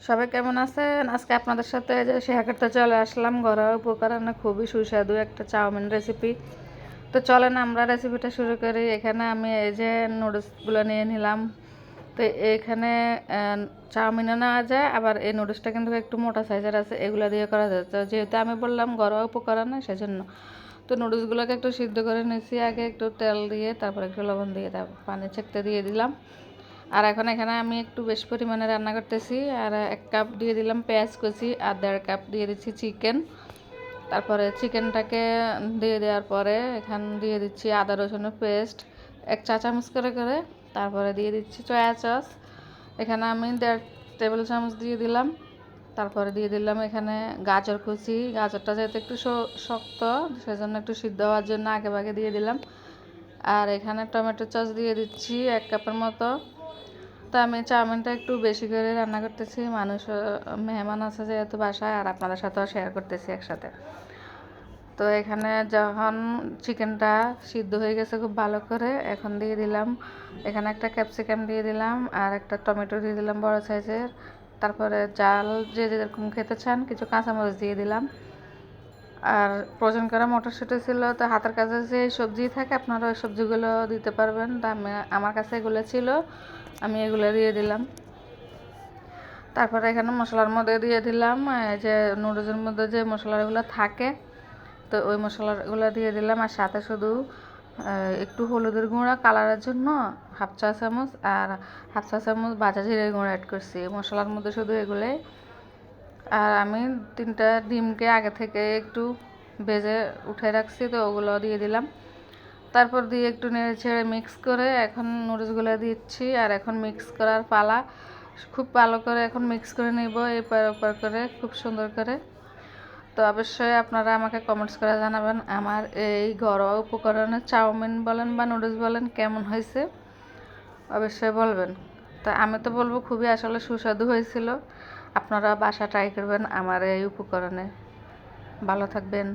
সবাই কেমন আছেন? আজকে আপনাদের সাথে যে শেয়ার করতে চলে আসলাম ঘরোয়া উপকরণে খুবই সুস্বাদু একটা চাউমিন রেসিপি। তো চলেন আমরা রেসিপিটা শুরু করি। এখানে আমি এই যে নুডলসগুলো নিয়ে নিলাম। তো এখানে চাউমিনও নেওয়া যায়, আবার এই নুডলসটা কিন্তু একটু মোটা সাইজের আছে, এগুলো দিয়ে করা যায়। তো যেহেতু আমি বললাম ঘরোয়া উপকরণে, সেজন্য তো নুডলসগুলোকে একটু সিদ্ধ করে নিয়েছি আগে, একটু তেল দিয়ে, তারপর একটু লবণ দিয়ে, তারপর পানি ছেঁকতে দিয়ে দিলাম। আর এখন এখানে আমি একটু বেশ পরিমাণে রান্না করতেছি। আর 1 কাপ দিয়ে দিলাম পেঁয়াজ কুচি, আর 1.5 কাপ দিয়ে দিচ্ছি চিকেন। তারপরে চিকেনটাকে দিয়ে দেওয়ার পরে এখানে দিয়ে দিচ্ছি আদা রসুনের পেস্ট 1 চা চামচ করে। তারপরে দিয়ে দিচ্ছি সয়া সস, এখানে আমি 1.5 টেবিল চামচ দিয়ে দিলাম। তারপরে দিয়ে দিলাম এখানে গাজর কুচি। গাজরটা যেহেতু একটু শক্ত, সেজন্য একটু সিদ্ধ হওয়ার জন্য আগে দিয়ে দিলাম। আর এখানে টমেটো সস দিয়ে দিচ্ছি 1 কাপের মতো। তো আমি চাউমিনটা একটু বেশি করে রান্না করতেছি, মেহমান আছে যেহেতু বাসায়, আর আপনাদের সাথেও শেয়ার করতেছি একসাথে। তো এখানে যখন চিকেনটা সিদ্ধ হয়ে গেছে খুব ভালো করে, এখন দিয়ে দিলাম এখানে একটা ক্যাপসিকাম দিয়ে দিলাম, আর একটা টমেটো দিয়ে দিলাম বড় সাইজের। তারপরে জাল যে যেরকম খেতে চান কিছু কাঁচামরিচ দিয়ে দিলাম। আর প্রয়োজন করা মটরশুঁটি ছিল, তো হাতের কাছে যে সবজি থাকে আপনারা ওই সবজিগুলো দিতে পারবেন। তো আমার কাছে এগুলো ছিল, আমি এগুলো দিয়ে দিলাম। তারপরে এখানে মশলার মধ্যে দিয়ে দিলাম যে নুডলসের মধ্যে যে মশলাগুলো থাকে, তো ওই মশলাগুলো দিয়ে দিলাম। আর সাথে শুধু একটু হলুদের গুঁড়া কালারের জন্য 1/2 চা চামচ, আর 1/2 চা চামচ ভাজা জিরের গুঁড়া অ্যাড করছি মশলার মধ্যে, শুধু এগুলোই। আর আমি 3টা ডিমকে আগে থেকে একটু ভেজে উঠে রাখছি, তো ওগুলো দিয়ে দিলাম। তারপর দিয়ে একটু নেড়ে ছেড়ে মিক্স করে এখন নুডলসগুলো দিচ্ছি। আর এখন মিক্স করার পালা, খুব ভালো করে এখন মিক্স করে নেব এপার ওপার করে খুব সুন্দর করে। তো অবশ্যই আপনারা আমাকে কমেন্টস করে জানাবেন আমার এই ঘরোয়া উপকরণে চাউমিন বলেন বা নুডলস বলেন কেমন হয়েছে, অবশ্যই বলবেন। তো আমি তো বলবো খুবই আসলে সুস্বাদু হয়েছিল। আপনারা বাসা ট্রাই করবেন আমার এই উপকরণে। ভালো থাকবেন।